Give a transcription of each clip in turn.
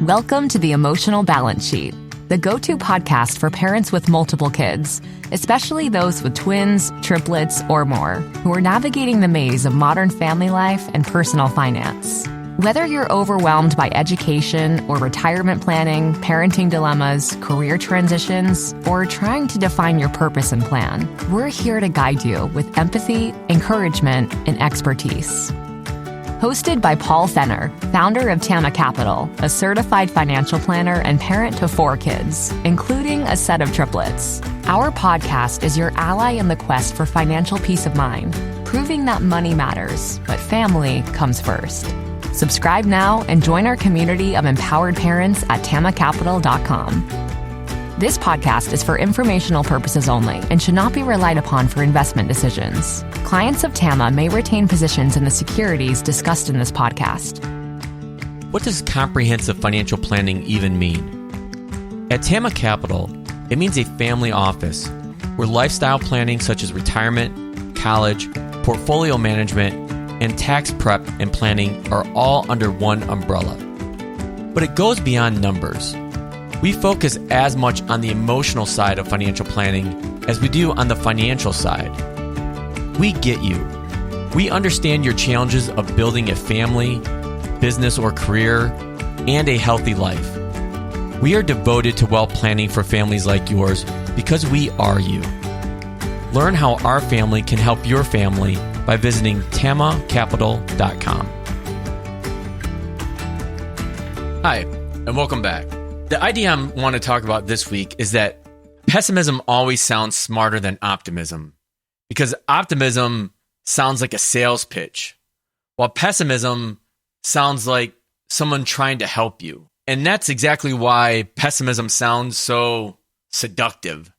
Welcome to the Emotional Balance Sheet, the go-to podcast for parents with multiple kids, especially those with twins, triplets, or more, who are navigating the maze of modern family life and personal finance. Whether you're overwhelmed by education or retirement planning, parenting dilemmas, career transitions, or trying to define your purpose and plan, we're here to guide you with empathy, encouragement, and expertise. Hosted by Paul Fenner, founder of Tama Capital, a certified financial planner and parent to 4 kids, including a set of triplets. Our podcast is your ally in the quest for financial peace of mind, proving that money matters, but family comes first. Subscribe now and join our community of empowered parents at tamacapital.com. This podcast is for informational purposes only and should not be relied upon for investment decisions. Clients of Tama may retain positions in the securities discussed in this podcast. What does comprehensive financial planning even mean? At Tama Capital, it means a family office where lifestyle planning such as retirement, college, portfolio management, and tax prep and planning are all under one umbrella. But it goes beyond numbers. We focus as much on the emotional side of financial planning as we do on the financial side. We get you. We understand your challenges of building a family, business or career, and a healthy life. We are devoted to wealth planning for families like yours because we are you. Learn how our family can help your family by visiting tamacapital.com. Hi, and welcome back. The idea I want to talk about this week is that pessimism always sounds smarter than optimism, because optimism sounds like a sales pitch, while pessimism sounds like someone trying to help you. And that's exactly why pessimism sounds so seductive.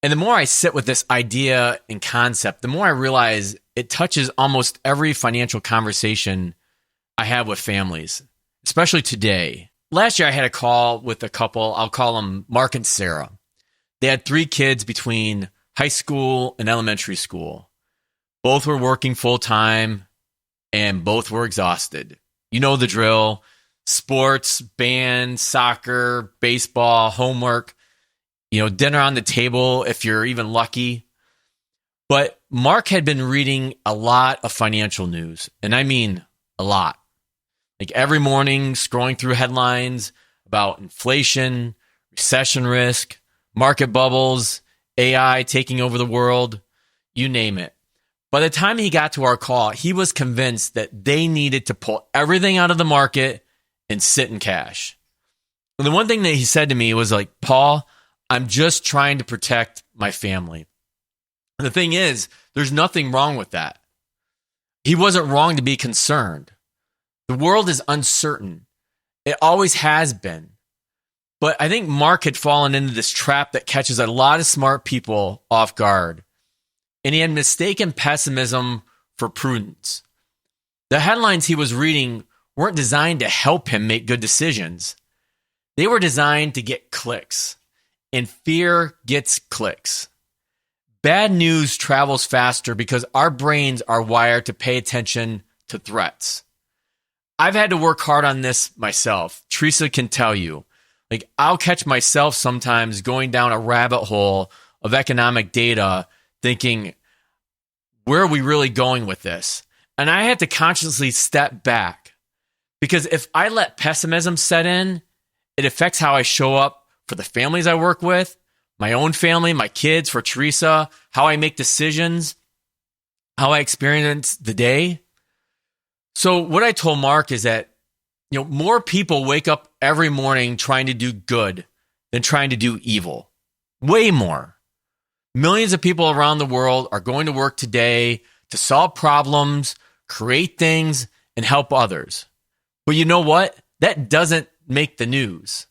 And the more I sit with this idea and concept, the more I realize it touches almost every financial conversation I have with families, especially today. Last year, I had a call with a couple. I'll call them Mark and Sarah. They had 3 kids between high school and elementary school. Both were working full time and both were exhausted. You know the drill: sports, band, soccer, baseball, homework, dinner on the table if you're even lucky. But Mark had been reading a lot of financial news, and I mean a lot. Like every morning, scrolling through headlines about inflation, recession risk, market bubbles, AI taking over the world, you name it. By the time he got to our call, he was convinced that they needed to pull everything out of the market and sit in cash. And the one thing that he said to me was like, Paul, I'm just trying to protect my family. And the thing is, there's nothing wrong with that. He wasn't wrong to be concerned. The world is uncertain. It always has been. But I think Mark had fallen into this trap that catches a lot of smart people off guard. And he had mistaken pessimism for prudence. The headlines he was reading weren't designed to help him make good decisions. They were designed to get clicks. And fear gets clicks. Bad news travels faster because our brains are wired to pay attention to threats. I've had to work hard on this myself. Teresa can tell you. Like, I'll catch myself sometimes going down a rabbit hole of economic data thinking, where are we really going with this? And I have to consciously step back, because if I let pessimism set in, it affects how I show up for the families I work with, my own family, my kids, for Teresa, how I make decisions, how I experience the day. So what I told Mark is that, more people wake up every morning trying to do good than trying to do evil. Way more. Millions of people around the world are going to work today to solve problems, create things, and help others. But you know what? That doesn't make the news.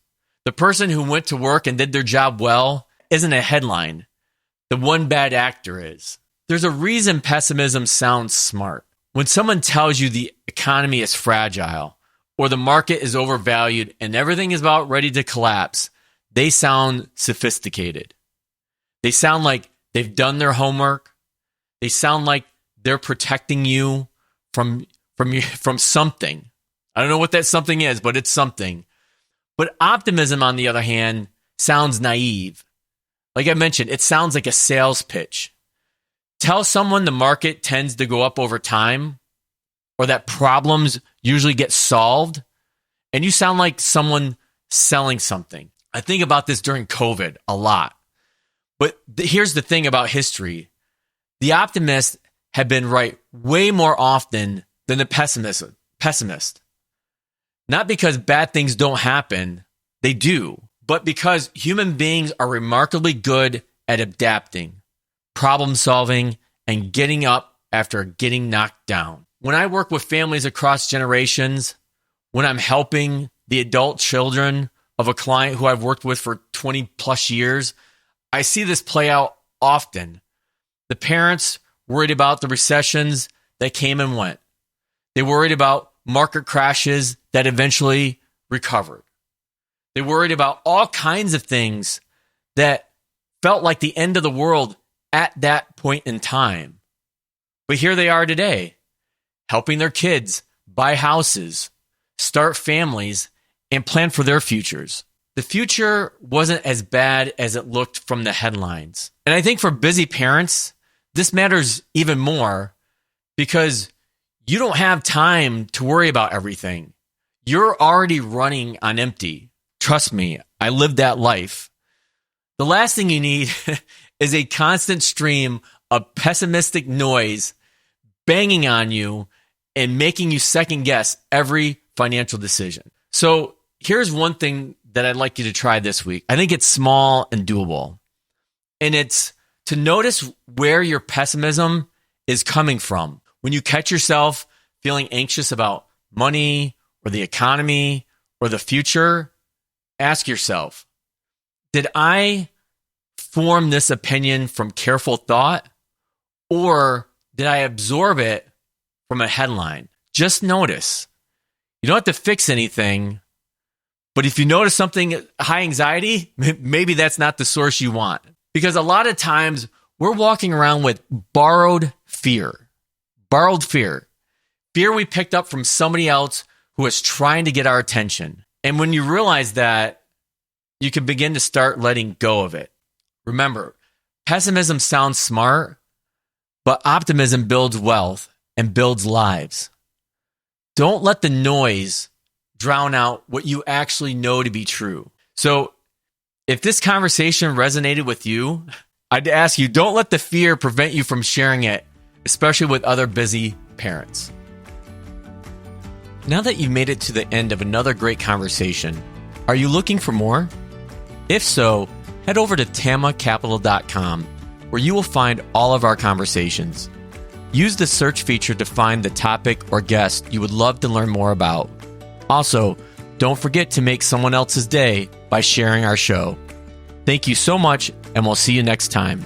The person who went to work and did their job well isn't a headline. The one bad actor is. There's a reason pessimism sounds smart. When someone tells you the economy is fragile or the market is overvalued and everything is about ready to collapse, they sound sophisticated. They sound like they've done their homework. They sound like they're protecting you from something. I don't know what that something is, but it's something. But optimism, on the other hand, sounds naive. Like I mentioned, it sounds like a sales pitch. Tell someone the market tends to go up over time, or that problems usually get solved, and you sound like someone selling something. I think about this during COVID a lot. But here's the thing about history. The optimists have been right way more often than the pessimist. Not because bad things don't happen, they do, but because human beings are remarkably good at adapting, problem solving, and getting up after getting knocked down. When I work with families across generations, when I'm helping the adult children of a client who I've worked with for 20 plus years, I see this play out often. The parents worried about the recessions that came and went. They worried about market crashes that eventually recovered. They worried about all kinds of things that felt like the end of the world at that point in time. But here they are today, helping their kids buy houses, start families, and plan for their futures. The future wasn't as bad as it looked from the headlines. And I think for busy parents, this matters even more because you don't have time to worry about everything. You're already running on empty. Trust me, I lived that life. The last thing you need is a constant stream of pessimistic noise banging on you and making you second guess every financial decision. So here's one thing that I'd like you to try this week. I think it's small and doable. And it's to notice where your pessimism is coming from. When you catch yourself feeling anxious about money or the economy or the future, ask yourself, did I form this opinion from careful thought, or did I absorb it from a headline? Just notice. You don't have to fix anything, but if you notice something high anxiety, maybe that's not the source you want. Because a lot of times we're walking around with borrowed fear. Fear we picked up from somebody else who is trying to get our attention. And when you realize that, you can begin to start letting go of it. Remember, pessimism sounds smart, but optimism builds wealth and builds lives. Don't let the noise drown out what you actually know to be true. So if this conversation resonated with you, I'd ask you, don't let the fear prevent you from sharing it, especially with other busy parents. Now that you've made it to the end of another great conversation, are you looking for more? If so, head over to tamacapital.com, where you will find all of our conversations. Use the search feature to find the topic or guest you would love to learn more about. Also, don't forget to make someone else's day by sharing our show. Thank you so much, and we'll see you next time.